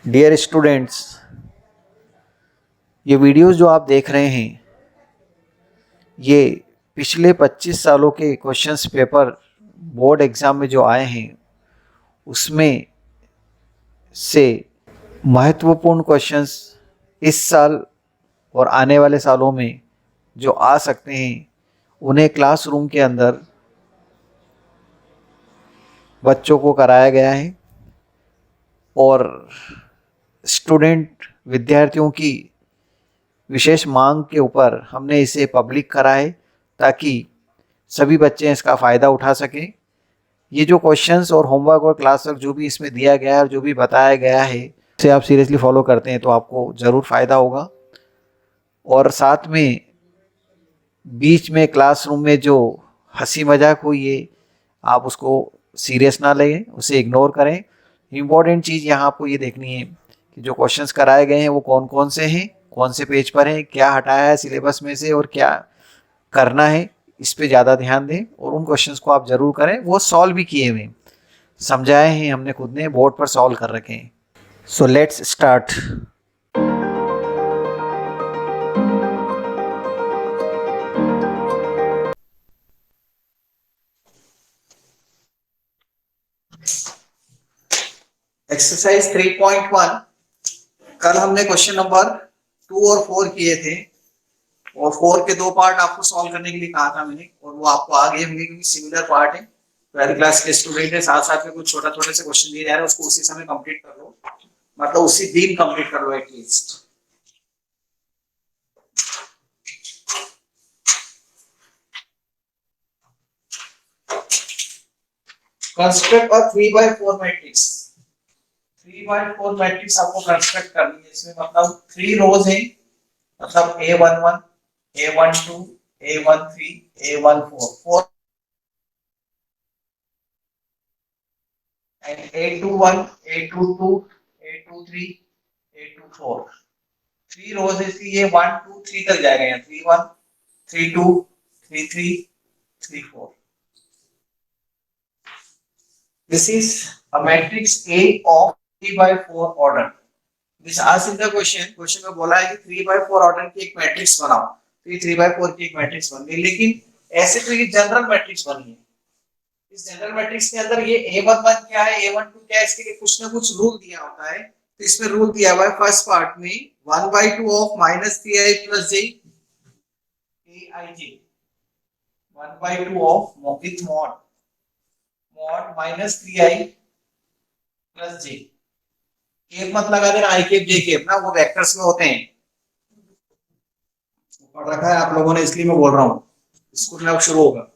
Dear students, ये videos जो आप देख रहे हैं ये पिछले 25 सालों के क्वेश्चंस पेपर बोर्ड एग्ज़ाम में जो आए हैं उसमें से महत्वपूर्ण क्वेश्चंस इस साल और आने वाले सालों में जो आ सकते हैं उन्हें क्लासरूम के अंदर बच्चों को कराया गया है और स्टूडेंट विद्यार्थियों की विशेष मांग के ऊपर हमने इसे पब्लिक करा है ताकि सभी बच्चे इसका फ़ायदा उठा सकें। ये जो क्वेश्चंस और होमवर्क और क्लास वर्क जो भी इसमें दिया गया है और जो भी बताया गया है उसे आप सीरियसली फॉलो करते हैं तो आपको ज़रूर फ़ायदा होगा। और साथ में बीच में क्लासरूम में जो हंसी मजाक हुई है आप उसको सीरियस ना लें, उसे इग्नोर करें। इम्पॉर्टेंट चीज़ यहाँ आपको ये देखनी है कि जो क्वेश्चंस कराए गए हैं वो कौन कौन से हैं, कौन से पेज पर हैं, क्या हटाया है सिलेबस में से और क्या करना है, इस पे ज़्यादा ध्यान दें और उन क्वेश्चंस को आप ज़रूर करें। वो सॉल्व भी किए हुए समझाए हैं हमने, खुद ने बोर्ड पर सॉल्व कर रखे हैं। So let's start. एक्सरसाइज 3.1। कल हमने क्वेश्चन नंबर 2 और 4 किए थे और 4 के 2 पार्ट आपको सॉल्व करने के लिए कहा था मैंने और वो आपको आ गए होंगे क्योंकि सिमिलर पार्ट है। पहली क्लास के स्टूडेंट है, साथ साथ में कुछ छोटा छोटे से क्वेश्चन दिए जा रहे हैं, उसको उसी समय कंप्लीट कर लो, मतलब उसी दिन कंप्लीट कर लो at least. Construct a 3/4 matrix. 3/4 matrix आपको कंस्ट्रक्ट करनी है। इसमें मतलब 3 रोज है, मतलब A11, A12, A13, A14, 4 and A21, A22, A23, A24। 3 रोज है, इसलिए 1 2 3 तक जाएगा। यहाँ 3 1 3 2 3 3 3 4। This is a matrix A of 3/4 order. This asked in the question में बोला है कि 3/4 ऑर्डर की एक मैट्रिक्स बनाओ, तो ये 3/4 की एक मैट्रिक्स बन गई, लेकिन ऐसे तो ये जनरल मैट्रिक्स बनी है। इस जनरल मैट्रिक्स के अंदर ये A11 क्या है, A12 क्या है, इसके लिए कुछ ना कुछ रूल दिया होता है। तो इसमें रूल दिया हुआ है फर्स्ट पार्ट में 1/2 of -3i + j aij, 1/2 of with mod -3i + j। केप मत लगा देना, आई केप जे केप ना, वो वेक्टर्स में होते हैं, पढ़ रखा है आप लोगों ने, इसलिए मैं बोल रहा हूँ। स्कूल में अब शुरू होगा।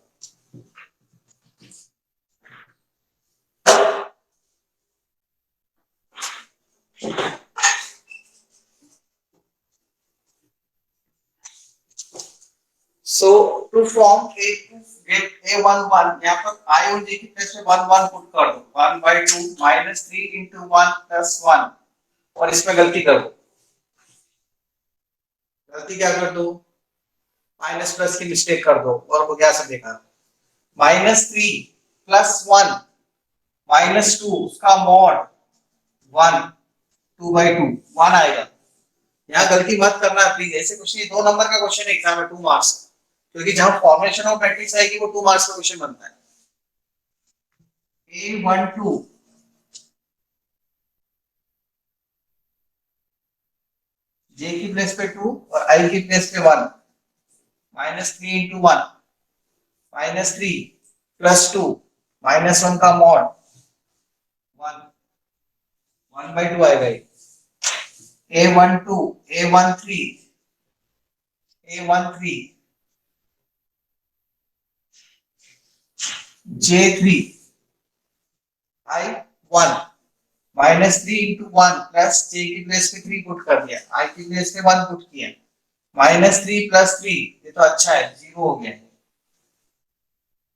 So to form A11, यहाँ पर I और J की प्लेस में 1 1 पुट कर दो, 1/2 -3 × 1 + 1 और इसमें गलती कर दो। गलती क्या कर दो, माइनस प्लस की मिस्टेक कर दो और वो क्या सब देखा, -3 + 1 -2 उसका मॉड 1 2/2 1 आएगा। यहाँ गलती मत करना प्लीज, ऐसे क्वेश्चन, ये 2 नंबर का क्वेश्चन एग्जाम में 2 मार्क्स, क्योंकि जहां फॉर्मेशन ऑफ मैट्रिक्स आएगी वो 2 मार्क्स का क्वेश्चन बनता है। A12 J की प्लेस पे 2 और I की प्लेस पे 1, -3 × 1 -3 + 2 -1 का मॉड 1 1/2 आएगा। A12 A13 A13 J3 I1 -3 × 1 plus J की प्लेस पे 3 पुट कर दिया, I की प्लेस पे 1 पुट किया, -3 + 3, ये तो अच्छा है, 0 हो गया।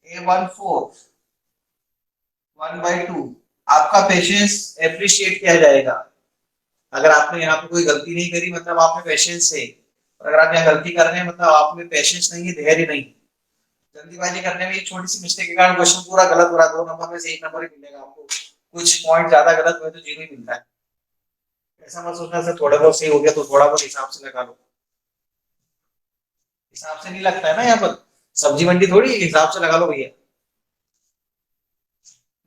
A14 1/2। आपका पेशेंस एप्रिशिएट किया जाएगा। अगर आपने यहाँ पे कोई गलती नहीं करी मतलब आप में पेशेंस है, और अगर आप यहाँ गलती कर रहे हैं मतलब आप में पेशेंस नहीं है, धैर्य नहीं। जल्दीबाजी करने में ये छोटी सी मिस्टेक के कारण क्वेश्चन पूरा गलत हो रहा है। 2 नंबर में से 1 नंबर ही मिलेगा आपको, कुछ पॉइंट ज्यादा गलत हुए तो 0 ही मिलता है। ऐसा मत सोचना सर थोड़ा बहुत सही हो गया तो थोड़ा बहुत हिसाब से लगा लो, हिसाब से नहीं लगता है ना यहाँ पर, सब्जी मंडी थोड़ी हिसाब से लगा लो भैया।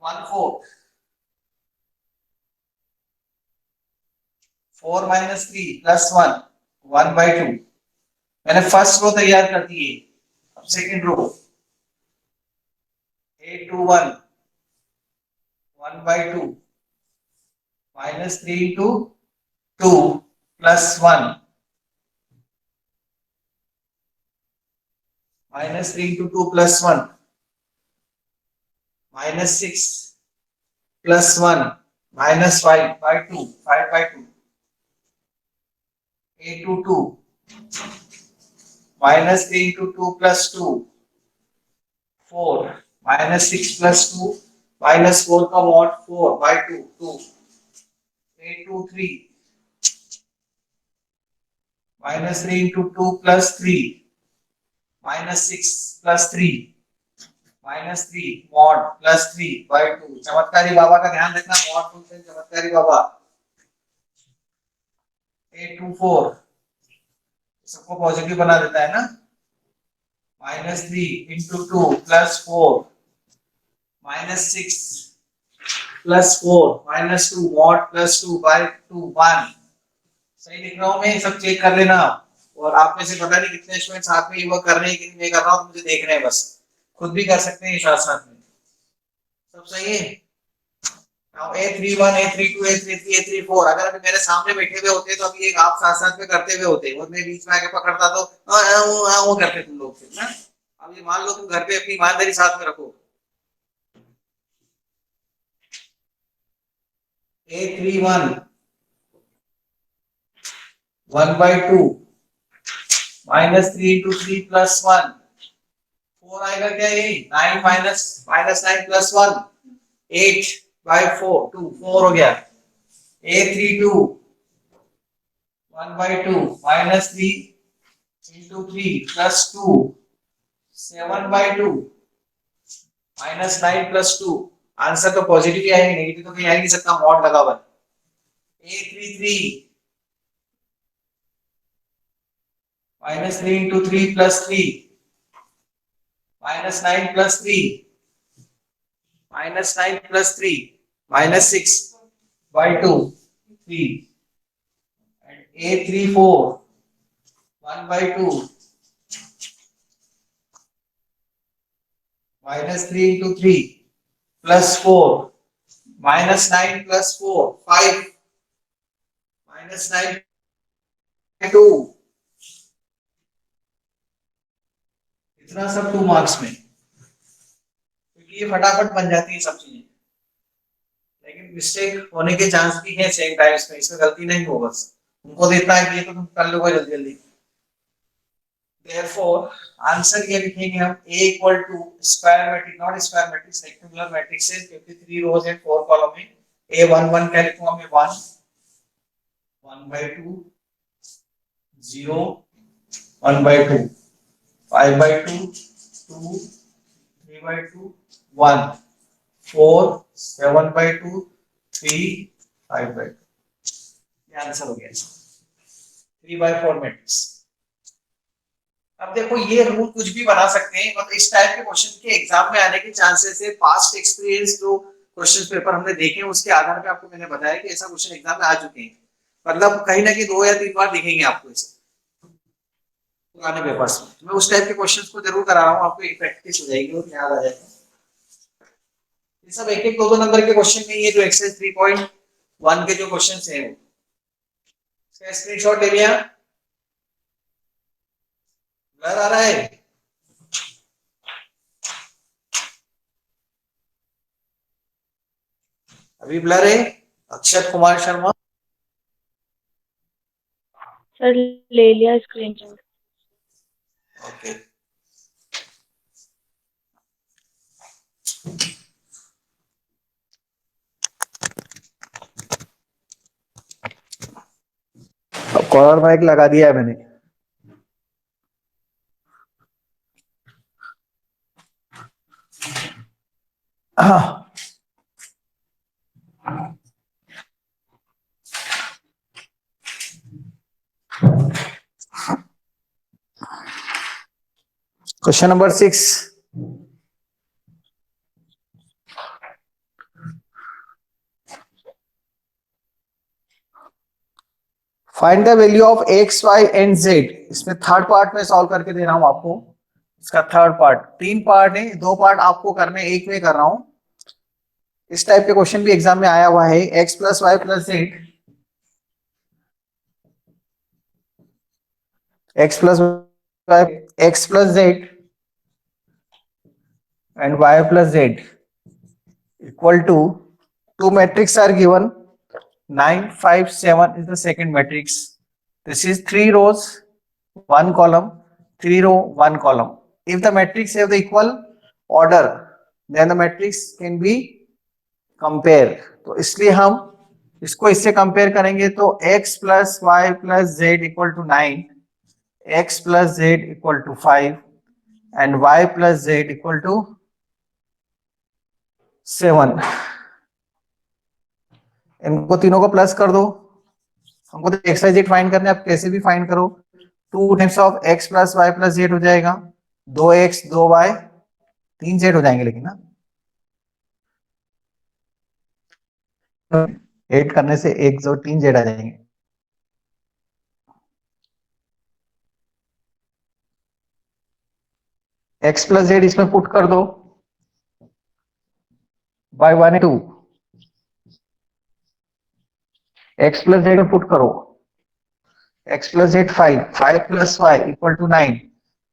1/4, 4 - 3 + 1, 1/2। मैंने फर्स्ट रो तैयार कर दी है, अब second row 8 - 1, 1/2 -3 into 2 + 1, -3 into 2 + 1, -6 + 1, -5/2, 5/2, 8 - 2, -3 into 2 + 2, 4, -6 + 2, -4 का mod 4/2, 2, 8 - 3, -3 into 2 + 3, -6 + 3, -3 mod +3/2। चमत्कारी बाबा का ध्यान रखना, mod बोलते हैं चमत्कारी बाबा। 8 - 4, सबको पॉजिटिव बना देता है ना, -3 into 2 + 4, -6 + 4, -2 mod +2/2, 1। सही लिख रहा हूँ मैं, सब चेक कर लेना। और आप में से पता नहीं कितने स्टूडेंट साथ में ये वर्क कर रहे हैं कि नहीं कर रहा हूँ, मुझे देख रहे हैं बस, खुद भी कर सकते हैं साथ साथ में। सब सही है। Now A31, A32, A33, A34 अगर अभी मेरे सामने बैठे हुए होते तो अभी एक आप साथ साथ में करते हुए होते और मैं बीच में आके पकड़ता तो वो करते तुम लोग फिर ना। अब ये मान लो तुम घर पे अपनी ईमानदारी साथ में रखो। A31, 1/2, -3 into 3 + 1, 4 आएगा क्या, ये 9 माइनस -9 + 1, 8/4, 2, 4 हो गया। A32, 1/2, -3 into 3 + 2, 7/2, -9 + 2। आंसर तो पॉजिटिव ही आएगा, नेगेटिव तो कहीं आ ही नहीं सकता, मॉड लगा हुआ है। A33, -3 into 3 + 3, -9 + 3, -9 + 3, -6/2, 3, and A34, 1/2, -3 into 3 + 4, -9 + 4, 5, -9/2। इतना सब 2 मार्क्स में, क्योंकि ये फटाफट बन जाती है सब चीजें, लेकिन मिस्टेक होने के चांस भी है सेम टाइम्स में, इसमें गलती नहीं हो, बस उनको देखना है कि ये तो तुम कर लोगे जल्दी जल्दी। Therefore, आंसर ये लिखेंगे हम A = square matrix, not square matrix, rectangular matrix है, 53 रोज है 4 कॉलम में। A11 क्या लिखूंगा मैं, 1, 1/2, 0, 1/2, 5/2, 2, 3/2, 1, 4, 7/2, 3, 5/2। ये आंसर हो गया 3/4 मैट्रिक्स। अब देखो ये रूल कुछ भी बना सकते हैं, मतलब इस टाइप के क्वेश्चन के एग्जाम में आने के चांसेस है, पास्ट एक्सपीरियंस जो क्वेश्चन पेपर हमने देखे हैं उसके आधार पे आपको मैंने बताया कि ऐसा क्वेश्चन एग्जाम में आ चुके हैं, मतलब कहीं ना कहीं 2 या 3 बार दिखेंगे आपको इसे पुराने पेपर्स में। मैं उस टाइप के क्वेश्चंस को जरूर करा रहा हूँ, आपको एक प्रैक्टिस हो जाएगी और याद आ जाएगा। ये सब एक एक दो दो नंबर के क्वेश्चन नहीं है, जो एक्सरसाइज 3.1 के जो क्वेश्चन है वो स्क्रीनशॉट ले लिया, ब्लर आ रहा है, अभी ब्लर है। अक्षत कुमार शर्मा, सर ले लिया स्क्रीनशॉट। ओके। कॉलर माइक लगा दिया है मैंने। हाँ। Question number 6, find the value of X Y and Z. इसमें थर्ड पार्ट में सॉल्व करके दे रहा हूं आपको। इसका थर्ड पार्ट, 3 पार्ट है, 2 पार्ट आपको करने, एक में कर रहा हूं। इस टाइप के क्वेश्चन भी एग्जाम में आया हुआ है। X plus Y plus Z, X plus Y, X plus Z and y plus z equal to, two matrix are given, 9 5 7 is the second matrix. This is 3 rows 1 column, 3 row 1 column. If the matrix have the equal order, then the matrix can be compare. तो इसलिए हम इसको इससे compare करेंगे तो x plus y plus z equal to 9, x plus z equal to 5 and y plus z equal to 7। इनको तीनों को प्लस कर दो। हमको तो एक्स वाई जेड फाइंड करना है, आप कैसे भी फाइंड करो। 2 times of X plus Y plus Z हो जाएगा, 2x 2y 3 जेड हो जाएंगे, लेकिन ना 8 करने से 1 2 3 जेड आ जाएंगे। एक्स प्लस जेड इसमें पुट कर दो, बाय 1 2, एक्स प्लस जेड में पुट करो, X plus Z 5, 5 plus Y equal to 9,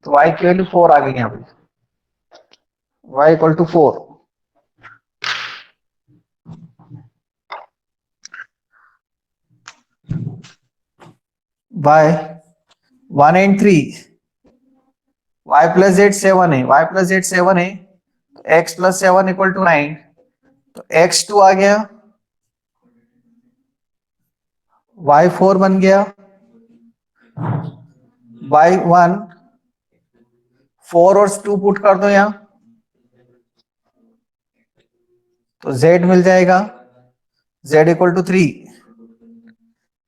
तो वाई की वैल्यू 4 आ गई यहाँ पे, Y equal to 4। By 1 and 3, y plus Z 7 है, y प्लस जेड 7 है, x प्लस 7 इक्वल टू 9, तो x2 आ गया, y4 बन गया, y1 4 और 2 पुट कर दो यहां, तो z मिल जाएगा, z equal to 3।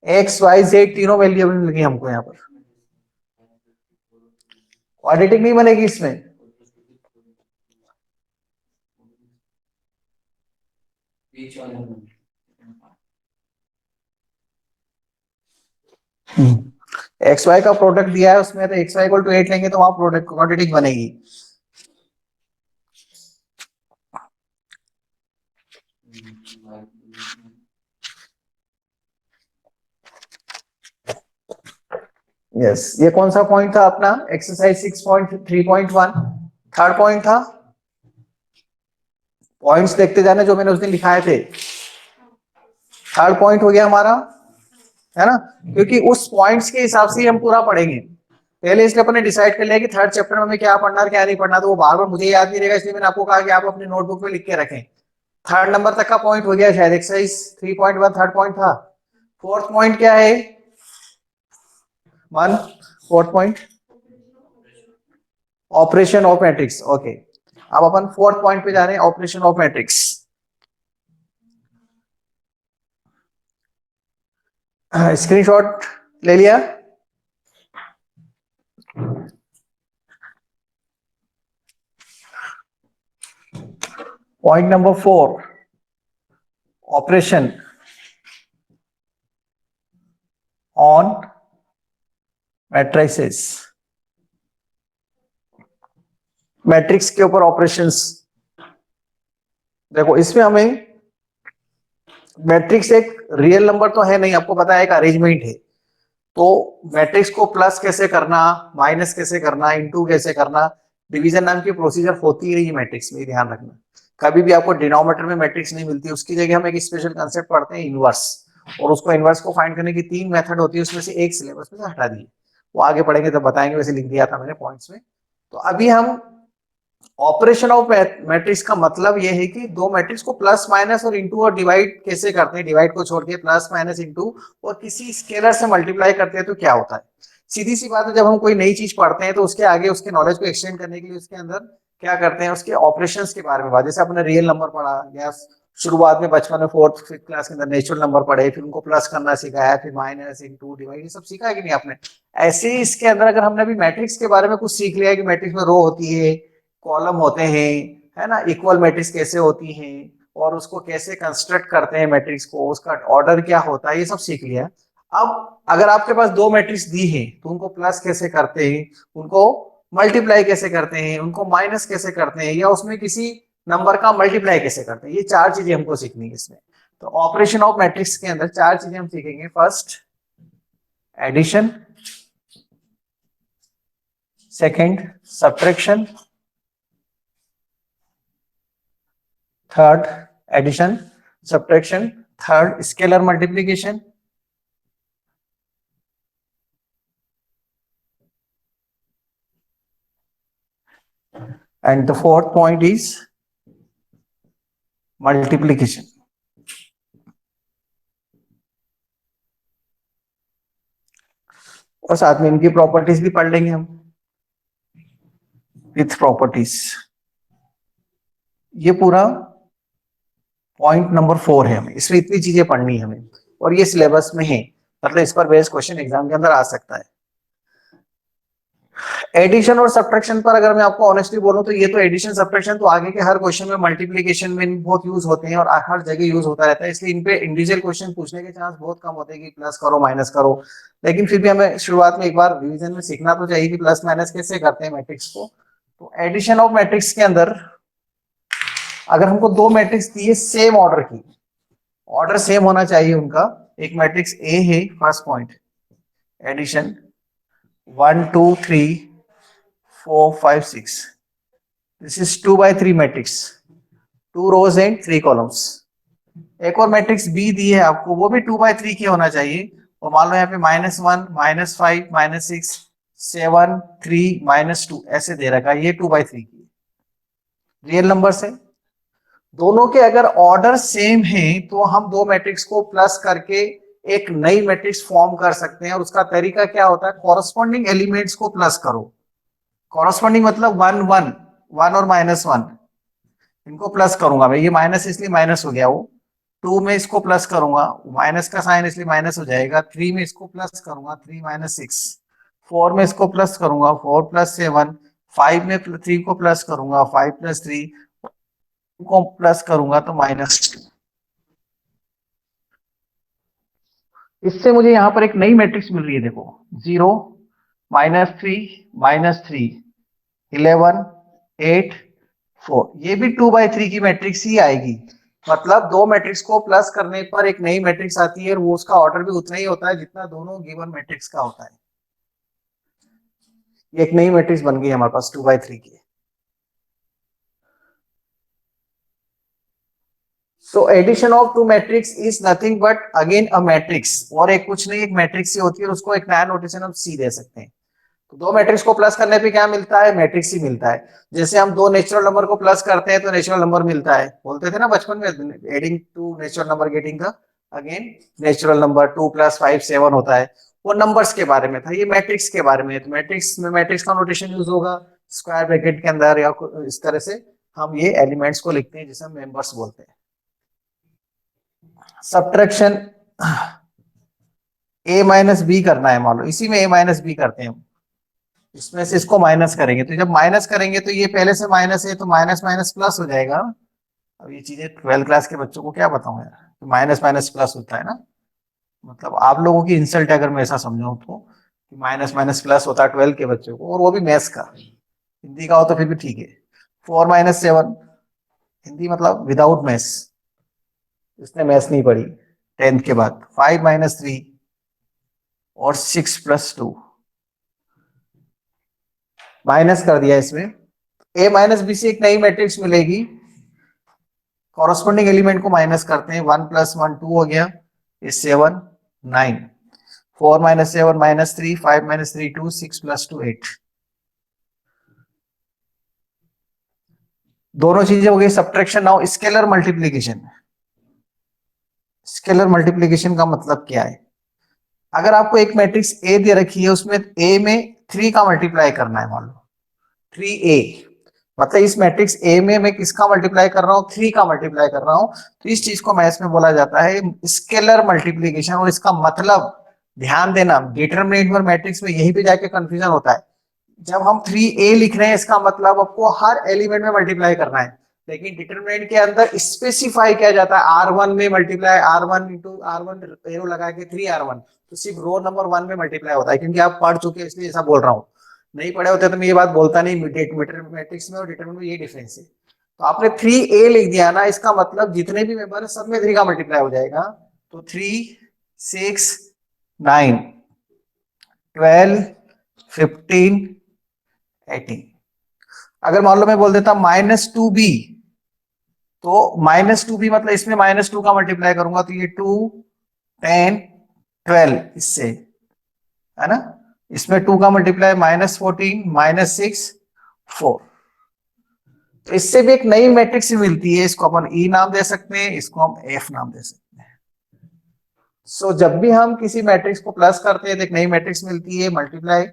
x y z तीनों वैल्यूएबल मिल गई हमको यहाँ पर। क्वाड्रेटिक नहीं बनेगी इसमें, एक्स वाई का प्रोडक्ट दिया है उसमें, तो एक्स वाई इक्वल टू 8 लेंगे तो वहां प्रोडक्ट क्वाड्रेटिक बनेगी। यस, ये कौन सा पॉइंट था अपना, एक्सरसाइज 6.3.1, थर्ड पॉइंट था। पॉइंट्स देखते जाने जो मैंने उस दिन लिखाए थे। थर्ड पॉइंट हो गया हमारा, है ना, क्योंकि उस पॉइंट्स के हिसाब से ही हम पूरा पढ़ेंगे। पहले इसलिए अपने डिसाइड कर लिया कि थर्ड चैप्टर में हमें क्या पढ़ना है क्या नहीं पढ़ना, तो वो बार बार मुझे याद नहीं रहेगा, इसलिए मैंने आपको कहा कि आप अपने नोटबुक में लिख के रखें। थर्ड नंबर तक का पॉइंट हो गया शायद, एक्सरसाइज 3.1 थर्ड पॉइंट था। फोर्थ पॉइंट क्या है, 1 fourth point, operation of matrix. Okay, अब अपन फोर्थ पॉइंट पे जा रहे हैं, ऑपरेशन ऑफ मैट्रिक्स। स्क्रीनशॉट ले लिया। Point number 4, operation on matrices. Matrix के ऊपर ऑपरेशंस। देखो इसमें हमें, मैट्रिक्स एक रियल नंबर तो है नहीं, आपको पता है एक अरेंजमेंट है, तो मैट्रिक्स को प्लस कैसे करना, माइनस कैसे करना, इनटू कैसे करना, डिवीजन नाम की प्रोसीजर होती रही है मैट्रिक्स में, ध्यान रखना। कभी भी आपको डिनोमिनेटर में मैट्रिक्स नहीं मिलती, उसकी जगह हम एक स्पेशल कंसेप्ट पढ़ते हैं, इनवर्स, और उसको इनवर्स को फाइंड करने की 3 मेथड होती है, उसमें से एक सिलेबस में से हटा दी, वो आगे पढ़ेंगे तो बताएंगे, वैसे लिख दिया था मैंने पॉइंट्स में। तो अभी हम ऑपरेशन ऑफ मैट्रिक्स का मतलब यह है कि दो मैट्रिक्स को प्लस माइनस और इंटू और डिवाइड कैसे करते हैं, डिवाइड को छोड़ के प्लस माइनस इंटू और किसी स्केलर से मल्टीप्लाई करते हैं तो क्या होता है। सीधी सी बात है, जब हम कोई नई चीज पढ़ते हैं तो उसके आगे उसके नॉलेज को एक्सटेंड करने के लिए उसके अंदर क्या करते हैं, उसके ऑपरेशंस के बारे में बात, जैसे आपने रियल नंबर पढ़ा या शुरुआत में बचपन में 4th 5th क्लास के अंदर नेचुरल नंबर पढ़े, फिर उनको प्लस करना सिखाया, फिर माइनस, इनटू, डिवाइड, ये सब सीखा है कि नहीं आपने? ऐसे ही इसके अंदर अगर हमने अभी मैट्रिक्स के बारे में कुछ सीख लिया है कि मैट्रिक्स में रो होती है, कॉलम होते हैं, है ना, इक्वल मैट्रिक्स कैसे होती हैं और उसको कैसे कंस्ट्रक्ट करते हैं मैट्रिक्स को, उसका ऑर्डर क्या होता है, ये सब सीख लिया। अब अगर आपके पास दो मैट्रिक्स दी है तो उनको प्लस कैसे करते हैं, उनको मल्टीप्लाई कैसे करते हैं, उनको माइनस कैसे करते हैं, या उसमें किसी नंबर का मल्टीप्लाई कैसे करते हैं, ये चार चीजें हमको सीखनी है इसमें। तो ऑपरेशन ऑफ मैट्रिक्स के अंदर चार चीजें हम सीखेंगे। First edition, second subtraction, third edition subtraction, third scalar multiplication, and the fourth point is multiplication. और साथ में इनकी प्रॉपर्टीज भी पढ़ लेंगे हम विथ प्रॉपर्टीज। ये पूरा पॉइंट नंबर 4 है, हमें इसमें इतनी चीजें पढ़नी है हमें, और ये सिलेबस में है, मतलब इस पर बेस्ड क्वेश्चन एग्जाम के अंदर आ सकता है। एडिशन और सब्ट्रैक्शन पर अगर मैं आपको ऑनेस्टली बोलूं तो ये तो एडिशन सब्ट्रैक्शन तो आगे के हर क्वेश्चन में, मल्टीप्लिकेशन में बहुत यूज होते हैं और हर जगह यूज होता रहता है, इसलिए इन पे इंडिविजुअल क्वेश्चन पूछने के चांस बहुत कम होते हैं कि प्लस करो माइनस करो। लेकिन फिर भी हमें शुरुआत में एक बार रिवीजन में सीखना तो चाहिए कि प्लस माइनस कैसे करते हैं मैट्रिक्स को। तो एडिशन ऑफ मैट्रिक्स के अंदर अगर हमको दो मैट्रिक्स दिए सेम ऑर्डर की, ऑर्डर सेम होना चाहिए उनका, एक मैट्रिक्स ए है, first point addition 1 2 3 4 5 6, this is 2/3 matrix, 2 rows and 3 columns। एक और मैट्रिक्स बी दी है आपको, वो भी 2/3 की होना चाहिए, और मान लो यहाँ पे -1 -5 -6 7 3 -2 ऐसे दे रखा है, ये 2/3 की रियल नंबर है। दोनों के अगर ऑर्डर सेम है तो हम दो मैट्रिक्स को प्लस करके एक नई मैट्रिक्स फॉर्म कर सकते हैं, और उसका तरीका क्या होता है, कॉरस्पॉन्डिंग एलिमेंट्स को प्लस करो। कॉरस्पॉन्डिंग मतलब 1 1 1 और -1, इनको प्लस करूंगा मैं, ये माइनस इसलिए माइनस हो गया, वो 2 में इसको प्लस करूंगा, माइनस का साइन इसलिए माइनस हो जाएगा, 3 में इसको प्लस करूंगा 3 -6, 4 में इसको प्लस करूंगा 4 + 7, 5 में 3 को प्लस करूंगा 5 + 3 को प्लस करूंगा तो -2। इससे मुझे यहां पर एक नई मैट्रिक्स मिल रही है, देखो 0 -3 -3 11 8 4, ये भी 2/3 की मैट्रिक्स ही आएगी। मतलब दो मैट्रिक्स को प्लस करने पर एक नई मैट्रिक्स आती है, और वो उसका ऑर्डर भी उतना ही होता है जितना दोनों गिवन मैट्रिक्स का होता है। ये एक नई मैट्रिक्स बन गई हमारे पास 2/3 की। So addition of two matrix is nothing but again a matrix, और एक कुछ नहीं, एक मैट्रिक्स ही होती है, और उसको एक नया नोटेशन हम सी दे सकते हैं। तो दो मैट्रिक्स को प्लस करने पे क्या मिलता है, मैट्रिक्स ही मिलता है। जैसे हम दो नेचुरल नंबर को प्लस करते हैं तो नेचुरल नंबर मिलता है, बोलते थे ना बचपन में, adding two natural number getting the again natural number, 2 + 5 7 होता है। वो नंबर्स के बारे में था, ये मैट्रिक्स के बारे में है। तो मैट्रिक्स में मैट्रिक्स का नोटेशन यूज होगा स्क्वायर ब्रैकेट के अंदर, या इस तरह से हम ये एलिमेंट्स को लिखते हैं जिसे हम मेंबर्स बोलते हैं। सब्ट्रैक्शन a - b करना है, मान लो इसी में a - b करते हैं हम, इसमें से इसको माइनस करेंगे, तो जब माइनस करेंगे तो ये पहले से माइनस है तो माइनस माइनस प्लस हो जाएगा। अब ये चीजें 12th क्लास के बच्चों को क्या बताऊं यार, तो माइनस माइनस प्लस होता है ना, मतलब आप लोगों की इंसल्ट है अगर मैं ऐसा समझाऊं तो, कि माइनस माइनस प्लस होता है 12th के बच्चों को, और वो भी मैथ्स का। हिंदी का हो तो फिर भी ठीक है। 4 - 7 हिंदी मतलब विदाउट मैथ्स, इसने मैथ्स नहीं पढ़ी 10th के बाद। 5 - 3 और 6 + 2 माइनस कर दिया इसमें, a - b से एक नई मैट्रिक्स मिलेगी, कॉरस्पॉन्डिंग एलिमेंट को माइनस करते हैं, 1 + 1 2 हो गया, ये 7 9, 4 - 7 -3, 5 - 3 2, 6 + 2 8। दोनों चीजें हो गई subtraction. Now scalar multiplication. Scalar multiplication का मतलब क्या है, अगर आपको एक मैट्रिक्स ए दे रखी है, उसमें ए में 3 का मल्टीप्लाई करना है, मान लो 3a, मतलब इस मैट्रिक्स ए में मैं किसका मल्टीप्लाई कर रहा हूँ, 3 का मल्टीप्लाई कर रहा हूँ। तो इस चीज को मैथ्स में बोला जाता है स्केलर मल्टीप्लीकेशन। और इसका मतलब ध्यान देना, डिटरमिनेंट और मैट्रिक्स में यही पे जाके कंफ्यूजन होता है। जब हम 3a लिख रहे हैं इसका मतलब आपको हर एलिमेंट में मल्टीप्लाई करना है, लेकिन डिटरमिनेंट के अंदर स्पेसिफाई किया जाता है R1 में multiply R1 into R1 arrow लगा के 3R1, तो सिर्फ रो नंबर 1 में मल्टीप्लाई होता है। क्योंकि आप पढ़ चुके हैं इसलिए ऐसा बोल रहा हूँ, नहीं पढ़े होते तो मैं ये बात बोलता नहीं। मैट्रिक्स में और डिटरमिनेंट में ये डिफरेंस है। तो आपने 3a लिख दिया ना, इसका मतलब जितने भी मेंबर है सब में 3 का मल्टीप्लाई हो जाएगा। तो 3, 6, 9, 12, 15, 18। अगर मान लो मैं बोल देता -2b, तो -2b मतलब इसमें -2 का मल्टीप्लाई करूंगा तो ये 2, 10, 12 इससे, है ना। इसमें 2 का मल्टीप्लाई -14, -6, 4। तो इससे भी एक नई मैट्रिक्स मिलती है, इसको अपन ई नाम दे सकते हैं, इसको हम एफ नाम दे सकते हैं। सो जब भी हम किसी मैट्रिक्स को प्लस करते हैं तो एक नई मैट्रिक्स मिलती है, मल्टीप्लाई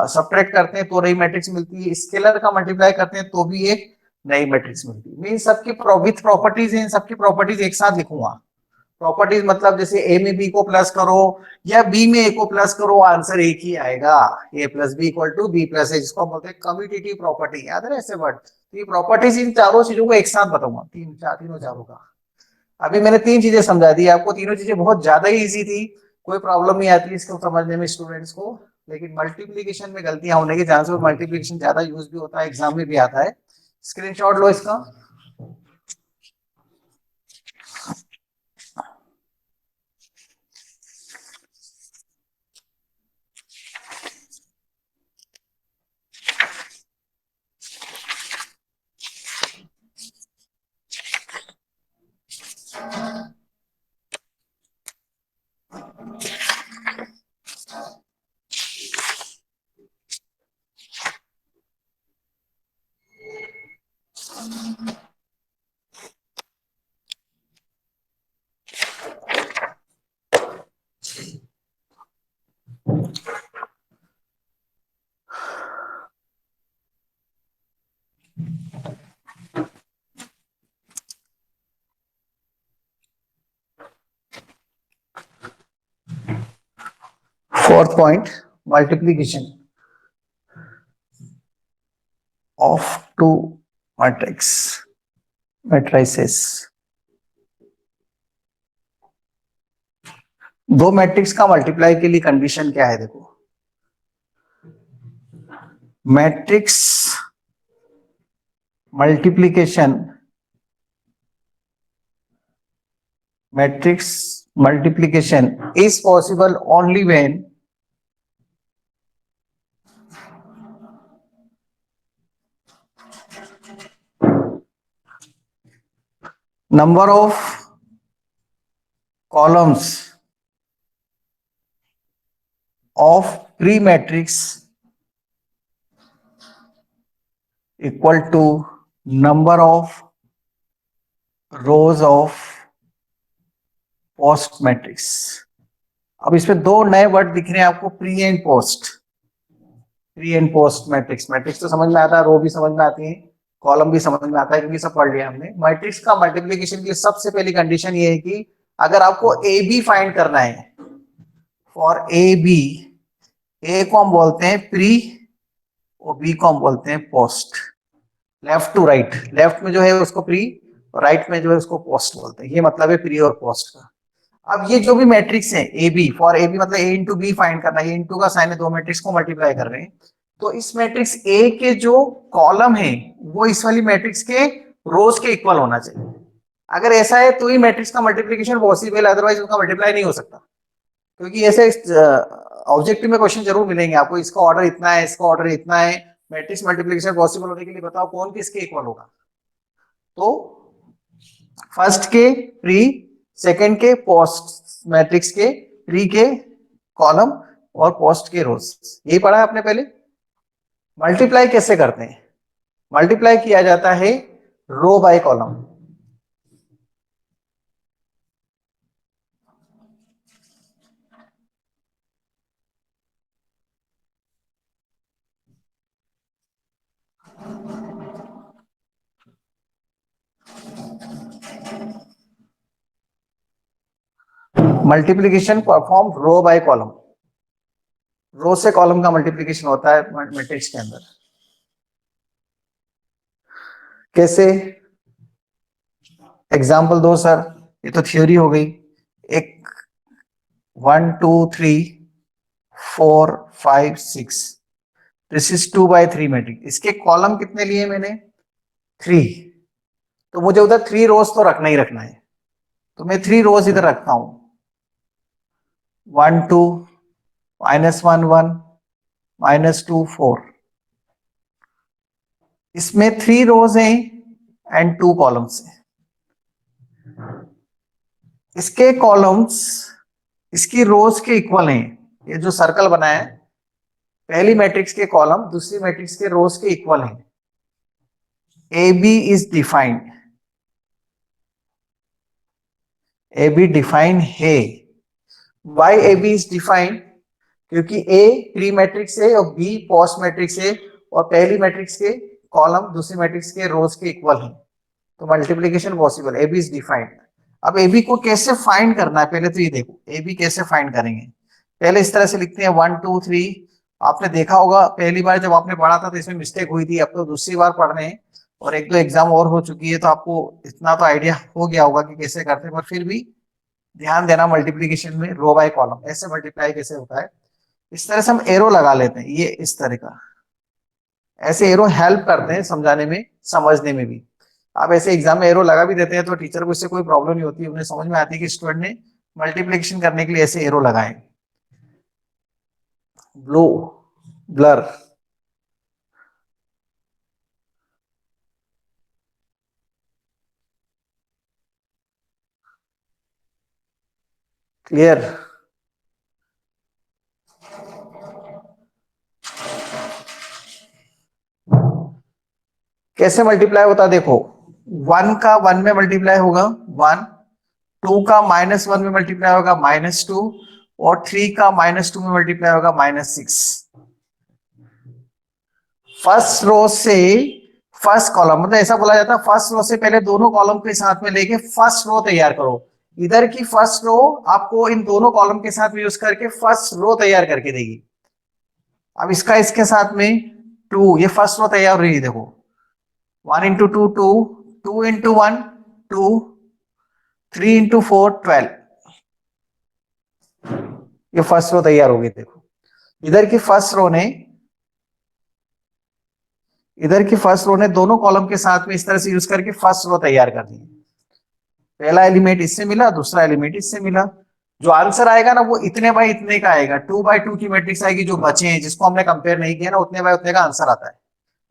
सब्ट्रैक्ट करते हैं तो नई मैट्रिक्स मिलती है, स्केलर का मल्टीप्लाई करते हैं तो भी एक नई मैट्रिक्स मिलती है। मीन सबकी विथ प्रॉपर्टीज है, इन सबकी प्रॉपर्टीज एक साथ लिखूंगा। प्रॉपर्टीज मतलब जैसे ए में बी को प्लस करो या बी में ए को प्लस करो, आंसर एक ही आएगा, A plus B equal to B plus A, जिसको हम बोलते हैं कम्यूटेटिव प्रॉपर्टी। याद है ऐसे वर्ड। तो ये प्रॉपर्टीज इन चारों चीजों को एक साथ बताऊंगा, तीनों चारों का। अभी मैंने 3 चीजें समझा दी आपको, तीनों चीजें बहुत ज्यादा ही इजी थी, कोई प्रॉब्लम नहीं आती इसको समझने में स्टूडेंट्स को। लेकिन मल्टीप्लीकेशन में गलतियां होने के चांस, मल्टीप्लीकेशन ज्यादा यूज भी होता है, एग्जाम में भी आता है। स्क्रीनशॉट लो इसका। Fourth point, multiplication of to matrices. दो मैट्रिक्स का मल्टीप्लाई के लिए कंडीशन क्या है, देखो। Matrix multiplication, matrix multiplication is possible only when number of columns of pre-matrix equal to number of rows of post matrix। अब इसमें दो नए वर्ड दिख रहे हैं आपको, pre and post. Pre and post matrix, matrix तो समझ में आता है, रो भी समझ में आती है, कॉलम भी समझ में आता है क्योंकि सब पढ़ लिया हमने। मैट्रिक्स का मल्टीप्लिकेशन की सबसे पहली कंडीशन ये है कि अगर आपको ए बी फाइंड करना है, फॉर ए बी, ए को हम बोलते हैं प्री और बी को हम बोलते हैं post. Left to right, left में जो है उसको प्री और राइट में जो है उसको पोस्ट बोलते हैं। ये मतलब है प्री और पोस्ट का। अब ये जो भी मैट्रिक्स है A B, for A B मतलब ए इंटू बी फाइंड करना है, ए इंटू का साइन है, दो मैट्रिक्स को मल्टीप्लाई कर रहे हैं। तो इस मैट्रिक्स ए के जो कॉलम है वो इस वाली मैट्रिक्स के रोज के इक्वल होना चाहिए। अगर ऐसा है तो ही मैट्रिक्स का मल्टीप्लिकेशन पॉसिबल है, अदरवाइज उसका मल्टीप्लाई नहीं हो सकता। क्योंकि ऐसे ऑब्जेक्टिव में क्वेश्चन जरूर मिलेंगे आपको, इसका ऑर्डर इतना है, इसका ऑर्डर इतना है, मैट्रिक्स मल्टीप्लिकेशन पॉसिबल होने के लिए बताओ कौन किसके इक्वल होगा। तो फर्स्ट के प्री, सेकंड के पोस्ट, मैट्रिक्स के प्री के कॉलम और पोस्ट के रोज, यही पढ़ा है आपने पहले। मल्टीप्लाई कैसे करते हैं, मल्टीप्लाई किया जाता है row by column. Multiplication perform row by column, row से कॉलम का मल्टीप्लीकेशन होता है मैट्रिक्स के अंदर। कैसे? एग्जाम्पल दो सर। ये तो थ्योरी हो गई। एक 1 2 3 4 5 6, दिस इज 2/3 मैट्रिक्स। इसके कॉलम कितने लिए मैंने? 3। तो मुझे उधर 3 रोज तो रखना ही रखना है, तो मैं 3 रोज इधर रखता हूं। 1 2 -1 1 -2 4। इसमें 3 रोज हैं एंड 2 कॉलम्स हैं। इसके कॉलम्स इसकी रोज के इक्वल हैं। ये जो सर्कल बनाया है, पहली मैट्रिक्स के कॉलम दूसरी मैट्रिक्स के रोज के इक्वल हैं। A B is defined, A B defined है। Why A B is defined? क्योंकि ए प्री मैट्रिक्स है और बी पोस्ट मैट्रिक्स है, और पहली मैट्रिक्स के कॉलम दूसरी मैट्रिक्स के रोज के इक्वल हैं, तो multiplication possible. A B is defined. अब ए बी को कैसे फाइंड करना है, पहले तो ये देखो ए बी कैसे फाइंड करेंगे। पहले इस तरह से लिखते हैं 1 2 3। आपने देखा होगा पहली बार जब आपने पढ़ा था तो इसमें मिस्टेक हुई थी, अब तो दूसरी बार पढ़ रहे हैं और एक दो एग्जाम और हो चुकी है, तो आपको इतना तो आइडिया हो गया होगा कि कैसे करते हैं, पर फिर भी ध्यान देना मल्टीप्लीकेशन में रो बाय कॉलम ऐसे मल्टीप्लाई कैसे होता है। इस तरह से हम एरो लगा लेते हैं, ये इस तरह का ऐसे एरो हेल्प करते हैं समझाने में समझने में भी। आप ऐसे एग्जाम में एरो लगा भी देते हैं तो टीचर को इससे कोई प्रॉब्लम नहीं होती, उन्हें समझ में आती है कि स्टूडेंट ने मल्टीप्लिकेशन करने के लिए ऐसे एरो लगाए। Blue blur, clear? कैसे मल्टीप्लाई होता देखो, 1 का 1 में मल्टीप्लाई होगा 1, 2 का -1 में मल्टीप्लाई होगा -2, और 3 का -2 में मल्टीप्लाई होगा -6। फर्स्ट रो से फर्स्ट कॉलम, मतलब ऐसा बोला जाता है फर्स्ट रो से पहले दोनों कॉलम के साथ में लेके फर्स्ट रो तैयार करो। इधर की फर्स्ट रो आपको इन दोनों कॉलम के साथ में यूज करके फर्स्ट रो तैयार करके देगी। अब इसका इसके साथ में 2, ये फर्स्ट रो तैयार हो रही है देखो, 1 इंटू 2 2, 2 इंटू 1 2, 3 इंटू 4 12। ये फर्स्ट रो तैयार होगी देखो। इधर की फर्स्ट रो ने दोनों कॉलम के साथ में इस तरह से यूज करके फर्स्ट रो तैयार कर दी। पहला एलिमेंट इससे मिला, दूसरा एलिमेंट इससे मिला। जो आंसर आएगा ना वो इतने बाय इतने का आएगा, 2/2 की मैट्रिक्स आएगी। जो बचे हैं जिसको हमने कंपेयर नहीं किया ना, उतने बाय उतने का आंसर आता है,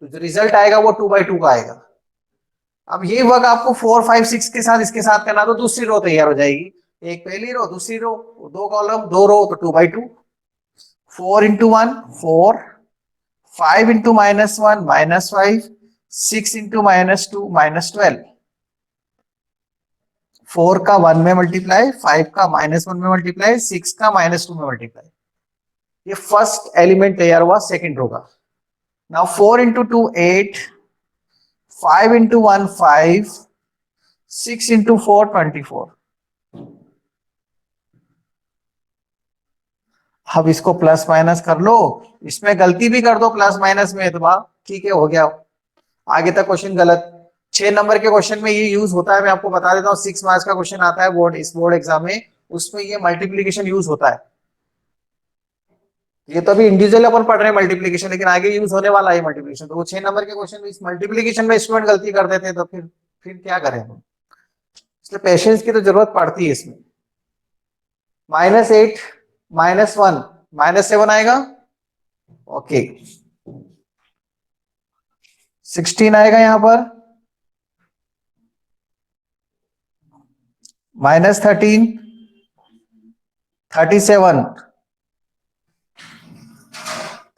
तो जो रिजल्ट आएगा वो 2/2 का आएगा। अब ये वर्क आपको 4 5 6 के साथ इसके साथ करना, तो दूसरी रो तैयार हो जाएगी। एक पहली रो दूसरी रो, दो कॉलम दो रो, तो 2/2। 4 इंटू 1 4, 5 इंटू -1 -5, 6 इंटू -2 -12। 4 का 1 में मल्टीप्लाई, 5 का -1 में मल्टीप्लाई, 6 का -2 में मल्टीप्लाई। ये फर्स्ट एलिमेंट तैयार हुआ सेकंड रो का। Now 4 into 2 8, 5 into 1 5, 6 into 4 24। अब इसको प्लस माइनस कर लो, इसमें गलती भी कर दो प्लस माइनस में तो ठीक है, हो गया। आगे तक क्वेश्चन गलत। 6 नंबर के क्वेश्चन में ये यूज होता है, मैं आपको बता देता हूँ। 6 मार्क्स का क्वेश्चन आता है बोर्ड एग्जाम में, उसमें ये मल्टीप्लीकेशन यूज होता है। ये तो अभी इंडिविजुअल अपन पढ़ रहे हैं मल्टीप्लीकेशन, लेकिन आगे यूज होने वाला है मल्टीप्लीकेशन। तो वो 6 नंबर के क्वेश्चन में इस मल्टीप्लीकेशन में स्टूडेंट गलती कर देते हैं, तो फिर क्या करें हम। इसलिए पेशेंस की तो जरूरत पड़ती है इसमें। -8 -1 -7 आएगा, ओके। 16 आएगा यहां पर, -13 37।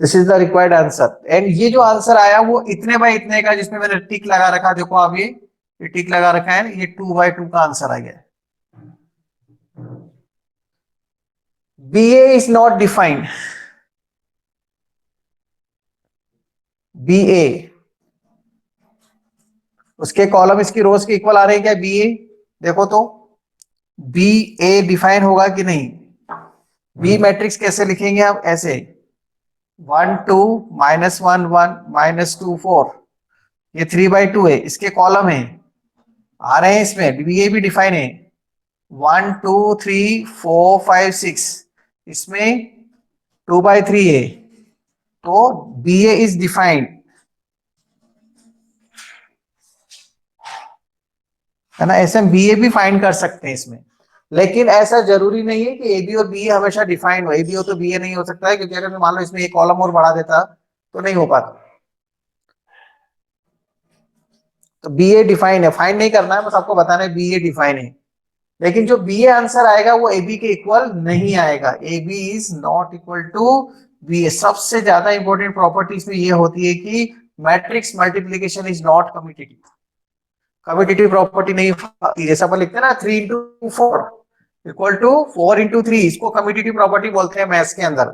This is the required answer. And ये जो आंसर आया वो इतने बाय इतने का, जिसमें मैंने टिक लगा रखा, देखो आप ये टिक लगा रखा है, ये 2/2 का आंसर आ गया। BA is not defined. BA, उसके कॉलम इसकी रोज के इक्वल आ रहे हैं क्या? BA देखो तो बी ए डिफाइन होगा कि नहीं? बी मैट्रिक्स कैसे लिखेंगे आप? ऐसे 1 2 -1 1 -2 4, ये 3/2 है, इसके कॉलम है आ रहे हैं, इसमें बी ए भी डिफाइन है 1 2 3 4 5 6, इसमें 2/3 है, तो बी ए इज डिफाइंड, है ना? ऐसे हम बी ए भी फाइंड कर सकते हैं इसमें, लेकिन ऐसा जरूरी नहीं है कि ए बी और बी ए हमेशा डिफाइंड हो, ए बी हो तो बी ए नहीं हो सकता है, क्योंकि अगर मैं मान लो इसमें एक कॉलम और बढ़ा देता तो नहीं हो पाता। तो बी ए डिफाइन है, फाइंड नहीं करना है, बस आपको बताना है बी ए डिफाइन है, लेकिन जो बी ए आंसर आएगा वो ए बी के इक्वल नहीं आएगा, A B is not equal to B A. सबसे ज्यादा इंपॉर्टेंट प्रॉपर्टी इसमें ये होती है कि matrix multiplication is not commutative, commutative property नहीं होती। जैसे अपन लिखते हैं ना 3 इंटू 4 इक्वल टू 4 इंटू 3, इसको कम्यूटेटिव प्रॉपर्टी बोलते हैं मैथ्स के अंदर।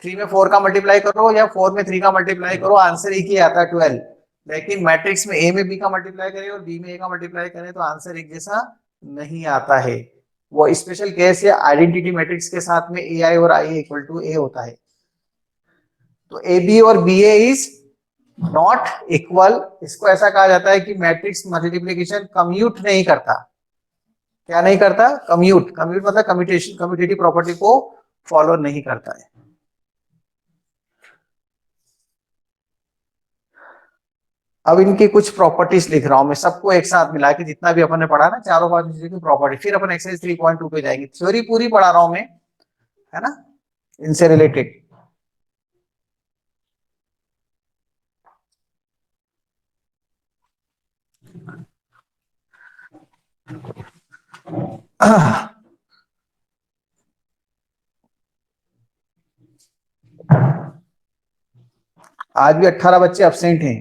3 में 4 का मल्टीप्लाई करो या 4 में 3 का मल्टीप्लाई करो, आंसर एक ही आता है 12। लेकिन मैट्रिक्स में ए में बी का मल्टीप्लाई करें और बी में ए का मल्टीप्लाई करें तो आंसर एक जैसा नहीं आता है। वो स्पेशल केस या आइडेंटिटी मैट्रिक्स के साथ में ए आई और आई इक्वल टू ए होता है। तो ए बी और B A is not equal, इसको ऐसा कहा जाता है कि मैट्रिक्स मल्टीप्लिकेशन कम्यूट नहीं करता। क्या नहीं करता? कम्यूट। कम्यूट मतलब कम्यूटेशन, कम्यूटेटिव प्रॉपर्टी को फॉलो नहीं करता है। अब इनकी कुछ प्रॉपर्टीज लिख रहा हूं मैं, सबको एक साथ मिला के, जितना भी अपन ने पढ़ा ना चारों पांच चीजों की प्रॉपर्टी, फिर अपन एक्सरसाइज 3.2 पे जाएंगे। थ्योरी पूरी पढ़ा रहा हूं मैं, है ना, इनसे रिलेटेड। आज भी 18 बच्चे अब्सेंट हैं,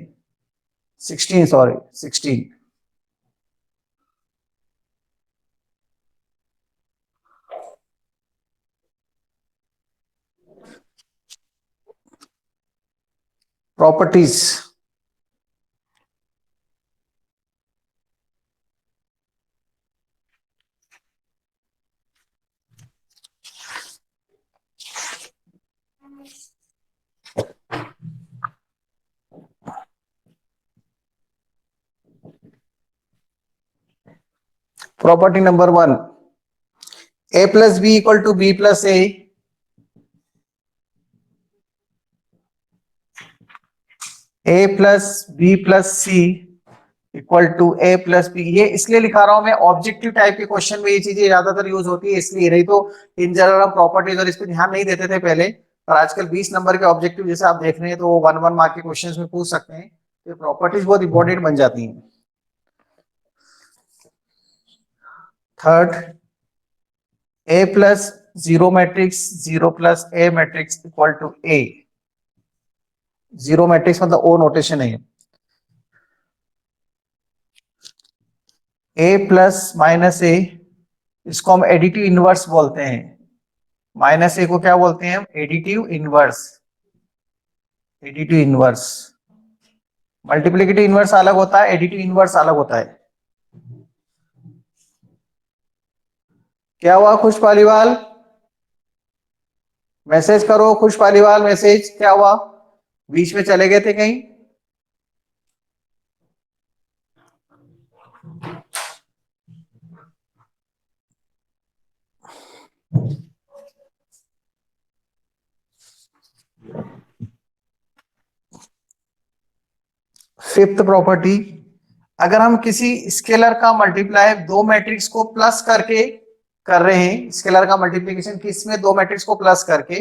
16 sorry 16। Properties, property number 1, A plus B equal to B plus A plus B plus C equal to A plus B. ये इसलिए लिखा रहा हूं मैं, ऑब्जेक्टिव टाइप के क्वेश्चन में ये चीजें ज्यादातर यूज होती है इसलिए, नहीं तो इन जनरल हम प्रॉपर्टीज और इस पर ध्यान नहीं देते थे पहले, पर आजकल 20 नंबर के ऑब्जेक्टिव जैसे आप देख रहे हैं तो वो 1 1 मार्क के क्वेश्चन में पूछ सकते हैं, तो प्रॉपर्टीज बहुत इंपॉर्टेंट बन जाती हैं। Third, A plus zero matrix zero plus A matrix equal to A. Zero matrix मतलब ओ नोटेशन है, ए प्लस माइनस ए, इसको हम एडिटिव इनवर्स बोलते हैं। माइनस ए को क्या बोलते हैं हम? Additive inverse. Additive inverse, multiplicative inverse अलग होता है, एडिटिव इनवर्स अलग होता है। क्या हुआ खुश पालीवाल? मैसेज करो खुश पालीवाल, मैसेज क्या हुआ? बीच में चले गए थे कहीं? फिफ्थ प्रॉपर्टी, अगर हम किसी स्केलर का मल्टीप्लाई दो मैट्रिक्स को प्लस करके कर रहे हैं, स्केलर का मल्टीप्लिकेशन किस में? दो मैट्रिक्स को प्लस करके,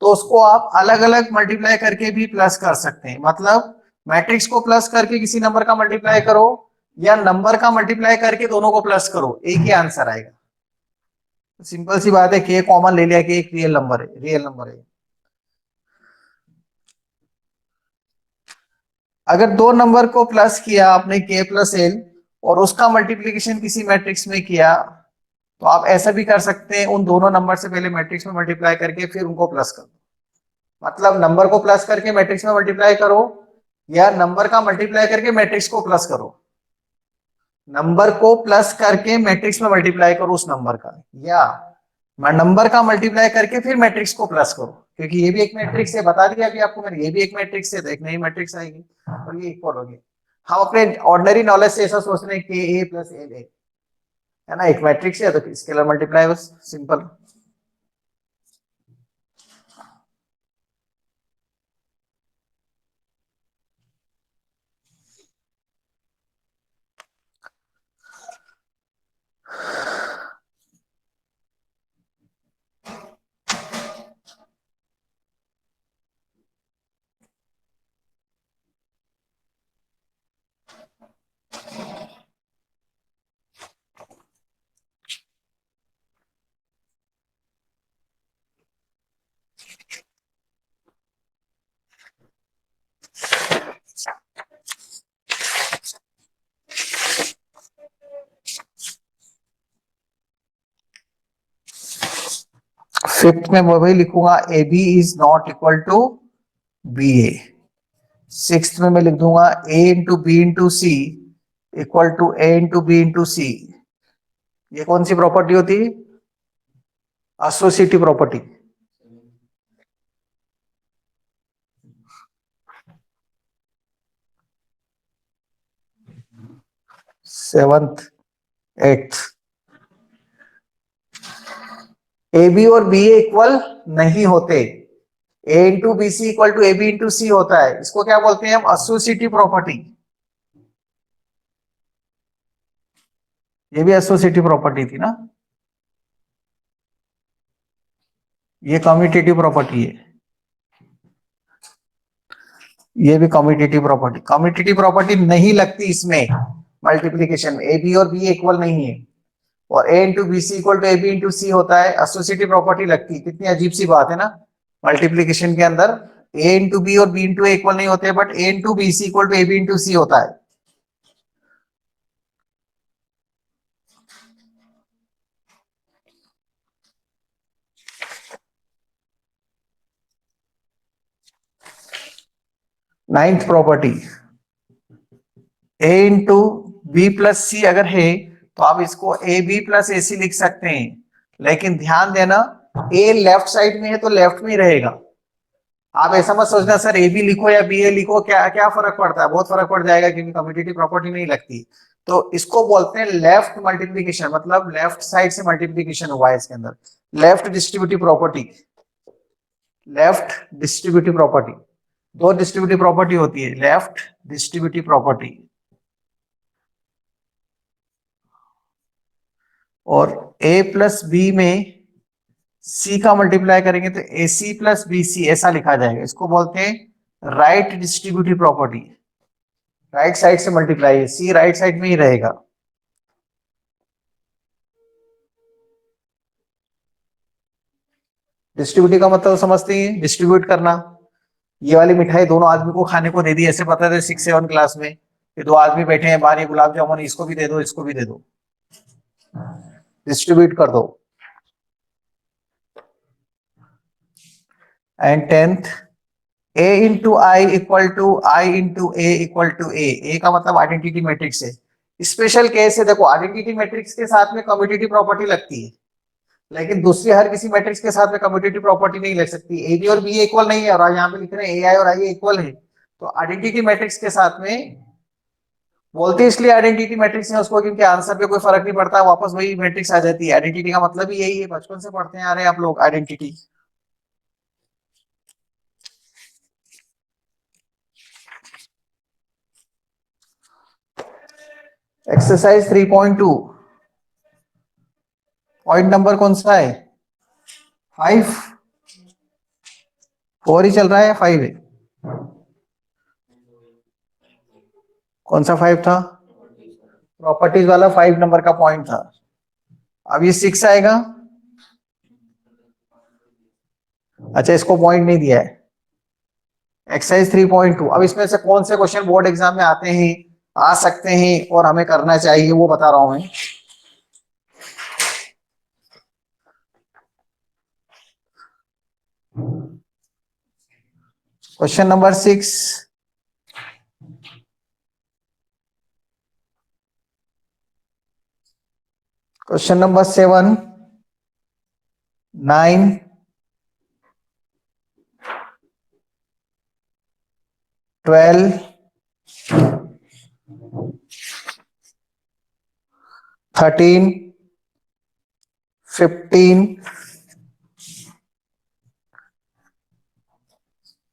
तो उसको आप अलग अलग मल्टीप्लाई करके भी प्लस कर सकते हैं। मतलब मैट्रिक्स को प्लस करके किसी नंबर का मल्टीप्लाई करो या नंबर का मल्टीप्लाई करके दोनों को प्लस करो, एक ही आंसर आएगा। सिंपल सी बात है, के कॉमन ले लिया कि एक रियल नंबर है, रियल नंबर है। अगर दो नंबर को प्लस किया आपने के प्लस एल और उसका मल्टीप्लीकेशन किसी मैट्रिक्स में किया, तो आप ऐसा भी कर सकते हैं, उन दोनों नंबर से पहले मैट्रिक्स में मल्टीप्लाई करके फिर उनको प्लस कर दो। मतलब नंबर को प्लस करके मैट्रिक्स में मल्टीप्लाई करो या नंबर का मल्टीप्लाई करके मैट्रिक्स को प्लस करो। नंबर को प्लस करके मैट्रिक्स में मल्टीप्लाई करो उस नंबर का, या मैं नंबर का मल्टीप्लाई करके फिर मैट्रिक्स को प्लस करो, क्योंकि ये भी एक मैट्रिक्स है, बता दिया अभी आपको मैंने, ये भी एक मैट्रिक्स है, तो एक नई मैट्रिक्स आएगी और ये इक्वल होगी। हम अपने ऑर्डिनरी नॉलेज से ऐसा सोच रहे हैं कि ए प्लस एल है ना, एक मैट्रिक्स है तो स्केलर मल्टीप्लाई, बस सिंपल। फिफ्थ में मैं वही लिखूंगा, A B is not equal to B A. Sixth में मैं लिख दूंगा A into B into C equal to A into B into C. ये कौन सी प्रॉपर्टी होती है? Associative property. Seventh, eighth, A B और बी ए इक्वल नहीं होते, A into B C equal to A B into C होता है, इसको क्या बोलते हैं हम? Associative property. ये भी एसोसिएटिव प्रॉपर्टी थी ना, ये कम्यूटेटिव प्रॉपर्टी है, ये भी कम्यूटेटिव प्रॉपर्टी। कम्यूटेटिव प्रॉपर्टी नहीं लगती इसमें मल्टीप्लीकेशन में, ए बी और बी इक्वल नहीं है, और A into B C equal to A B into C होता है, एसोसिएटिव प्रॉपर्टी लगती है। कितनी अजीब सी बात है ना, मल्टीप्लीकेशन के अंदर ए इंटू बी और बी इंटू ए इक्वल नहीं होते, but A into B C equal to A B into C होता है। Ninth property, A into B plus C अगर है तो आप इसको ए बी प्लस ए सी लिख सकते हैं, लेकिन ध्यान देना ए लेफ्ट साइड में है तो लेफ्ट में ही रहेगा। आप ऐसा मत सोचना सर ए बी लिखो या बी ए लिखो, क्या क्या फर्क पड़ता है, बहुत फर्क पड़ जाएगा, क्योंकि कम्यूटेटिव प्रॉपर्टी नहीं लगती। तो इसको बोलते हैं लेफ्ट मल्टीप्लीकेशन, मतलब लेफ्ट साइड से मल्टीप्लीकेशन हुआ है इसके अंदर, left distributive property. Left distributive property, दो डिस्ट्रीब्यूटिव प्रॉपर्टी होती है, लेफ्ट डिस्ट्रीब्यूटिव प्रॉपर्टी और ए प्लस बी में सी का मल्टीप्लाई करेंगे तो ए सी प्लस बी सी ऐसा लिखा जाएगा, इसको बोलते हैं right distributive property. Right side से मल्टीप्लाई है, सी राइट साइड में ही रहेगा। डिस्ट्रीब्यूटिव का मतलब समझते हैं, डिस्ट्रीब्यूट करना। ये वाली मिठाई दोनों आदमी को खाने को दे दी, ऐसे पता था 6-7 क्लास में, ये दो आदमी बैठे हैं बाहर, ये गुलाब जामुन इसको भी दे दो इसको भी दे दो, डिस्ट्रीब्यूट कर दो। And tenth, a into I equal to I into A equal to A का मतलब आइडेंटिटी मैट्रिक्स है। स्पेशल केस है, देखो आइडेंटिटी मैट्रिक्स के साथ में कम्यूटेटिव प्रॉपर्टी लगती है, लेकिन दूसरी हर किसी मैट्रिक्स के साथ में कम्यूटेटिव प्रॉपर्टी नहीं लग सकती। ए बी और बी इक्वल नहीं है और यहाँ पे लिख रहे हैं ए आई और आई इक्वल है, तो आइडेंटिटी मैट्रिक्स के साथ में बोलते हैं, इसलिए आइडेंटिटी मैट्रिक्स है उसको, क्योंकि आंसर पे कोई फर्क नहीं पड़ता, वापस वही मैट्रिक्स आ जाती है। आइडेंटिटी का मतलब ही यही है, बचपन से पढ़ते हैं आ रहे हैं आप लोग आइडेंटिटी। एक्सरसाइज 3.2, पॉइंट नंबर कौन सा है? 5, 4 ही चल रहा है या 5 है? कौन सा 5 था? प्रॉपर्टीज वाला 5 नंबर का पॉइंट था। अब ये 6 आएगा। अच्छा, इसको पॉइंट नहीं दिया है। एक्सरसाइज 3.2, अब इसमें से कौन से क्वेश्चन बोर्ड एग्जाम में आते हैं, आ सकते हैं और हमें करना चाहिए, वो बता रहा हूं मैं। क्वेश्चन नंबर 6, क्वेश्चन नंबर 7, 9, 12, 13, 15,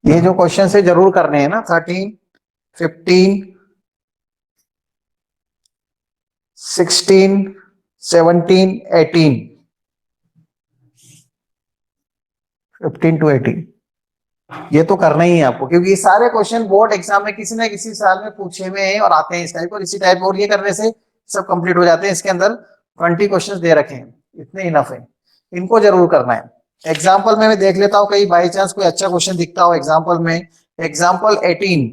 ये जो क्वेश्चन से जरूर करने हैं ना, 13, 15, 16, 17, 18, 15 to 18, ये तो करना ही है आपको, क्योंकि ये सारे क्वेश्चन बोर्ड एग्जाम में किसी ना किसी साल में पूछे हुए हैं और आते हैं इस टाइप और इसी टाइप, और ये करने से सब कंप्लीट हो जाते हैं। इसके अंदर 20 क्वेश्चंस दे रखे हैं, इतने इनफ है, इनको जरूर करना है। एग्जाम्पल में मैं देख लेता हूं, कहीं बाई चांस कोई अच्छा क्वेश्चन दिखता हो एग्जाम्पल में। Example 18,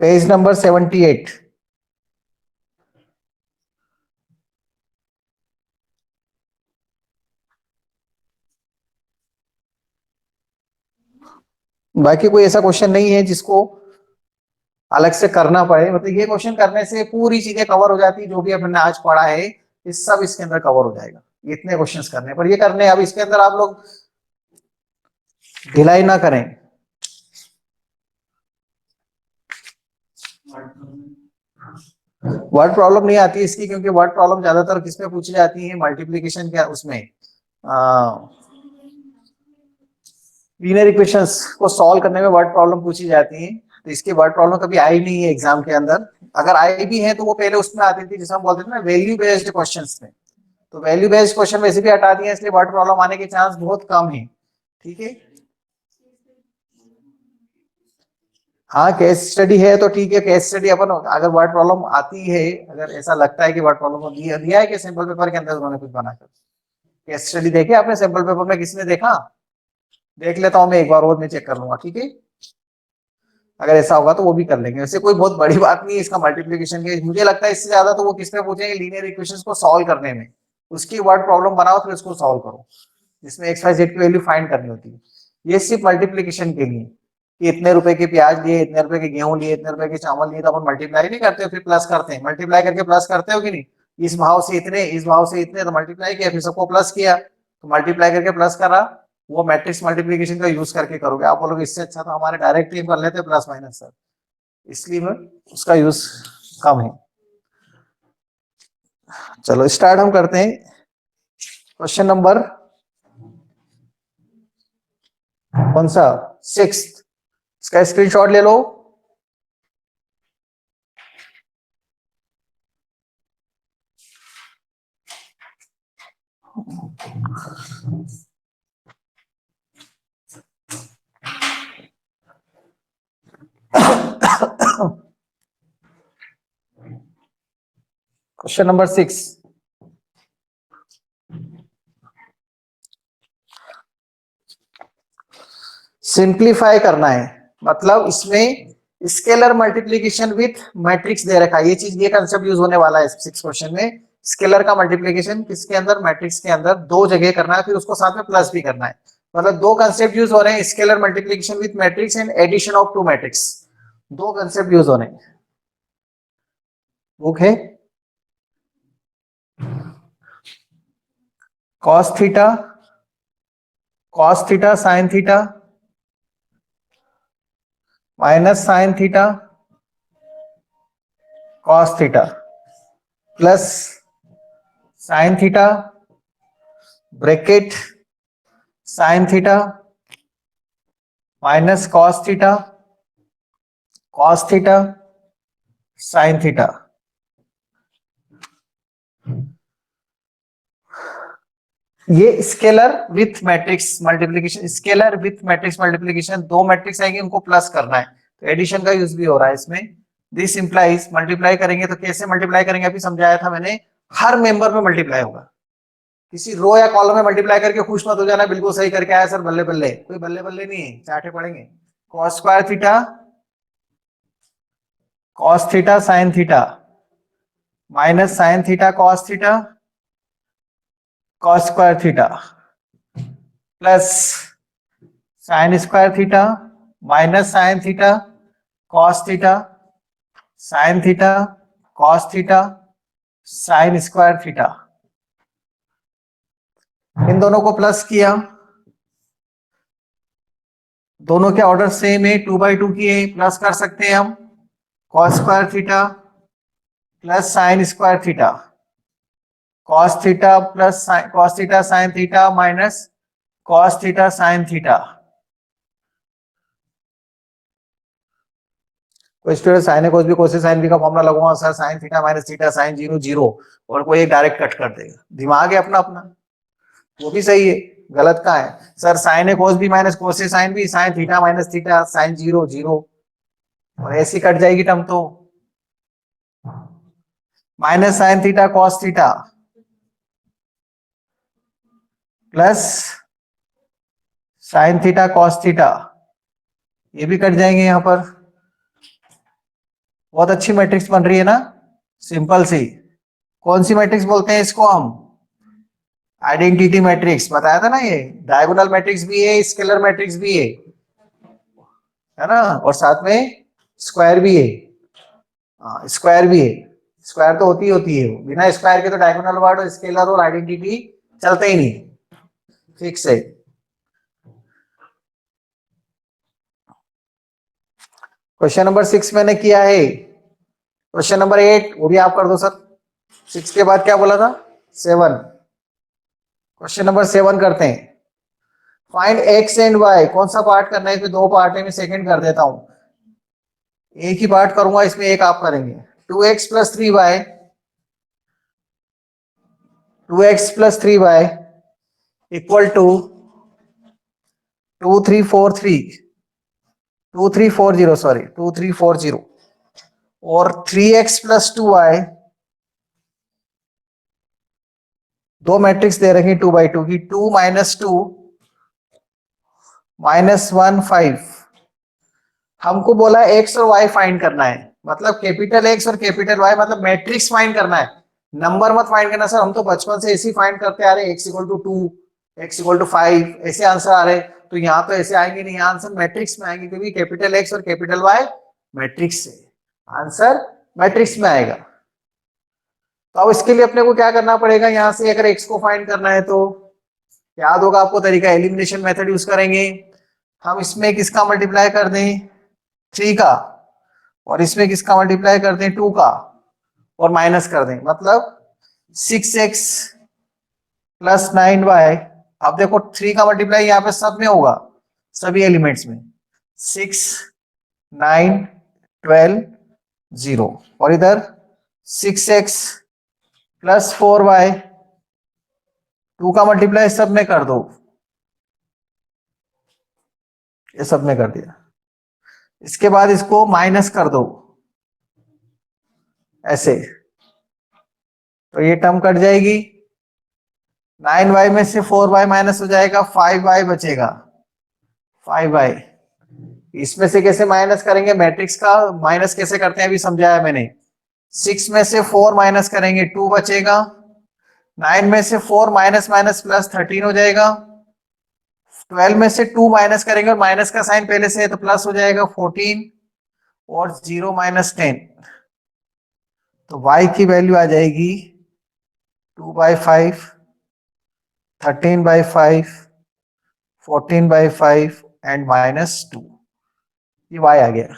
page number 78। बाकी कोई ऐसा क्वेश्चन नहीं है जिसको अलग से करना पड़े, मतलब ये क्वेश्चन करने से पूरी चीजें कवर हो जाती है, जो भी अपने आज पढ़ा है ये सब इसके अंदर कवर हो जाएगा। इतने क्वेश्चंस करने पर ये करने, अब इसके अंदर आप लोग ढिलाई ना करें। वर्ड प्रॉब्लम नहीं आती इसकी, क्योंकि वर्ड प्रॉब्लम ज्यादातर किसमें पूछी जाती है, मल्टीप्लीकेशन के उसमें, लीनियर इक्वेशंस को सॉल्व करने में वर्ड प्रॉब्लम पूछी जाती है। तो इसकी वर्ड प्रॉब्लम कभी आई नहीं है एग्जाम के अंदर, अगर आई भी है तो वो पहले उसमें आती थी जिसे हम बोलते थे ना वैल्यू बेस्ड क्वेश्चंस में। तो वैल्यू बेस्ड क्वेश्चन वैसे भी हटा दिए, इसलिए वर्ड प्रॉब्लम आने के चांस बहुत कम है। ठीक है, हाँ केस स्टडी है तो ठीक है, केस स्टडी अपन अगर वर्ड प्रॉब्लम आती है, अगर ऐसा लगता है कि वर्ड प्रॉब्लम दिया है कि सिंपल पेपर के अंदर उन्होंने कुछ बनाकर, केस स्टडी देखे आपने सिंपल पेपर में, किसने देखा? देख लेता हूं मैं एक बार और, मैं चेक कर लूंगा। ठीक है, अगर ऐसा होगा तो वो भी कर लेंगे, वैसे कोई बहुत बड़ी बात नहीं है इसका मल्टीप्लीकेशन के। मुझे लगता है इससे ज्यादा तो वो किसमें पूछेंगे, लीनियर इक्वेशंस को सॉल्व करने में, उसकी वर्ड प्रॉब्लम बनाओ फिर उसको सॉल्व करो, जिसमें एक्स वाई जेड की वैल्यू फाइंड करनी होती है। ये सिर्फ मल्टीप्लीकेशन के लिए, कि इतने रुपए के प्याज लिए, इतने रुपए के गेहूं लिए, इतने रुपए के चावल लिए, तो अपन मल्टीप्लाई नहीं करते फिर प्लस करते हैं, मल्टीप्लाई करके प्लस करते हो कि नहीं, इस भाव से इतने, इस भाव से इतने, तो मल्टीप्लाई किया फिर सबको प्लस किया, तो मल्टीप्लाई करके प्लस करा, वो मैट्रिक्स मल्टीप्लीकेशन का यूज करके करोगे। आप बोलोगे इससे अच्छा तो हमारे डायरेक्ट ही कर लेते प्लस माइनस सर, इसलिए मैं उसका यूज कम है। चलो स्टार्ट हम करते हैं। क्वेश्चन नंबर कौन सा, 6, इसका स्क्रीनशॉट ले लो। क्वेश्चन नंबर 6, सिंप्लीफाई करना है, मतलब इसमें स्केलर मल्टीप्लीकेशन विथ मैट्रिक्स दे रखा है, ये चीज, ये कंसेप्ट यूज होने वाला है 6 क्वेश्चन में। स्केलर का मल्टीप्लीकेशन किसके अंदर, मैट्रिक्स के अंदर, दो जगह करना है, फिर उसको साथ में प्लस भी करना है। मतलब दो कंसेप्ट यूज हो रहे हैं, scalar multiplication with matrix and addition of two matrix, दो कंसेप्ट यूज हो रहे हैं। बुक है cos theta sin theta minus sin theta cos theta plus sin theta bracket sin theta minus cos theta sin theta. ये scalar with matrix multiplication, scalar with matrix multiplication, दो matrix आएंगे उनको plus करना है, तो addition का use भी हो रहा है इसमें। दिस इंप्लाइज, मल्टीप्लाई करेंगे तो कैसे मल्टीप्लाई करेंगे, अभी समझाया था मैंने, हर मेंबर में मल्टीप्लाई होगा, किसी रो या कॉलम में मल्टीप्लाई करके खुश मत हो जाना, बिल्कुल सही करके आया सर, बल्ले बल्ले, कोई बल्ले बल्ले नहीं है, चार्टे पढ़ेंगे। Cos theta sin theta minus sin theta cos square theta plus sin square theta minus sin theta cos theta sin theta cos theta sin square theta, इन दोनों को प्लस किया, दोनों के ऑर्डर सेम है, 2/2 किए, प्लस कर सकते हैं हम, cos square theta plus sin square theta, cos theta plus cos theta sin theta minus cos theta sin theta. कोई स्टूडेंट साइन कोस भी कोस साइन भी का फॉर्मूला लगवाओ sir, sin theta minus theta sin 0 0, और कोई एक direct cut कर देगा, दिमाग है अपना अपना, वो भी सही है, गलत कहाँ है सर, साइन ए कोस भी माइनस कोस साइन भी, sign theta minus theta sin 0 0, और ऐसी कट जाएगी टर्म तो, minus sin theta cos theta plus sin theta cos theta, ये भी कट जाएंगे यहां पर। बहुत अच्छी मैट्रिक्स बन रही है ना, सिंपल सी। कौन सी मैट्रिक्स बोलते हैं इसको हम, आइडेंटिटी मैट्रिक्स, बताया था ना, ये डायगोनल मैट्रिक्स भी है, स्केलर मैट्रिक्स भी है ना, और साथ में स्क्वायर भी है, हाँ स्क्वायर भी है, स्क्वायर तो होती है, बिना स्क्वायर के तो डायगोनल वर्ड और स्केलर और आइडेंटिटी चलते ही नहीं, फिक्स है। क्वेश्चन नंबर 6 मैंने किया है, क्वेश्चन नंबर 8 वो भी आप कर दो सर। 6 के बाद क्या बोला था, 7, क्वेश्चन नंबर 7 करते हैं। फाइंड एक्स एंड वाई, कौन सा पार्ट करना है, इसमें 2 पार्ट है, मैं सेकंड कर देता हूं, एक ही पार्ट करूंगा इसमें, एक आप करेंगे। 2x plus 3y, 2x plus 3y equal to 2340 sorry 2340, और 3x प्लस 2y, दो मैट्रिक्स दे रखी 2/2 की, 2 माइनस 2 माइनस 1 5, हमको बोला एक्स और वाई फाइंड करना है, मतलब कैपिटल एक्स और कैपिटल वाई, मतलब मैट्रिक्स फाइंड करना है, नंबर मत फाइंड करना सर, हम तो बचपन से ऐसे ही फाइंड करते आ रहे, X equal to 2, X equal to 5, ऐसे आंसर आ रहे, तो यहाँ तो ऐसे आएंगे नहीं, आंसर मैट्रिक्स में आएंगे, क्योंकि कैपिटल एक्स और कैपिटल वाई मैट्रिक्स है, आंसर मैट्रिक्स में आएगा। तो अब इसके लिए अपने को क्या करना पड़ेगा, यहाँ से अगर एक्स को फाइंड करना है तो याद होगा आपको तरीका, एलिमिनेशन मेथड यूज करेंगे, हम इसमें किसका मल्टीप्लाई कर दें 3 का, और इसमें किसका मल्टीप्लाई कर दें 2 का, और माइनस कर दें, मतलब 6x प्लस 9y, अब देखो 3 का मल्टीप्लाई यहाँ पे सब में होगा, सभी एलिमेंट्स में, 6 9 12 0, और इधर 6x प्लस 4y, 2 का मल्टीप्लाई सब में कर दो, ये सब में कर दिया, इसके बाद इसको माइनस कर दो ऐसे, तो ये टर्म कट जाएगी, 9y में से 4y माइनस हो जाएगा, 5y बचेगा, 5y, इसमें से कैसे माइनस करेंगे, मैट्रिक्स का माइनस कैसे करते हैं अभी समझाया मैंने, 6 में से 4 माइनस करेंगे 2 बचेगा, 9 में से 4 माइनस माइनस प्लस 13 हो जाएगा, 12 में से 2 माइनस करेंगे और माइनस का साइन पहले से है तो प्लस हो जाएगा 14, और 0 माइनस 10, तो y की वैल्यू आ जाएगी 2/5, 13/5, 14/5 एंड -2, ये y आ गया।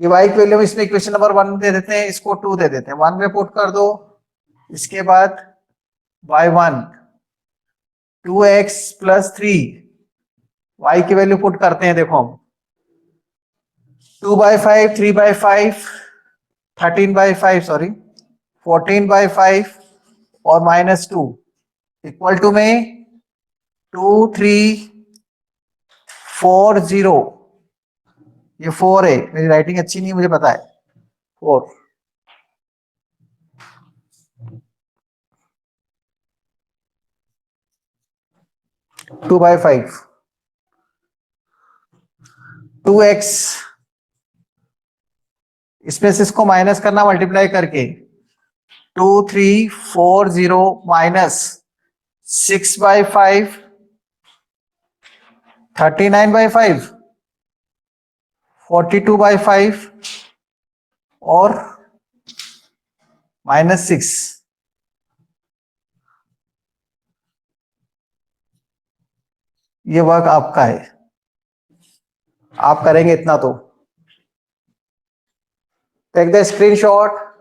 ये y की वैल्यू इसमें इक्वेशन नंबर 1 दे देते हैं, इसको 2 दे देते हैं, 1 में पुट कर दो, इसके बाद y1 2x प्लस 3, y की वैल्यू पुट करते हैं, देखो हम 2/5, 3/5, 13/5 सॉरी 14/5 और -2 इक्वल टू में 2340, ये 4 है, मेरी राइटिंग अच्छी नहीं है मुझे पता है, 4, 2/5, 2x, इसमें से इसको माइनस करना मल्टीप्लाई करके, 2340 माइनस 6/5, 39/5, 42/5 और -6। ये वर्क आपका है, आप करेंगे इतना तो। Take the screenshot.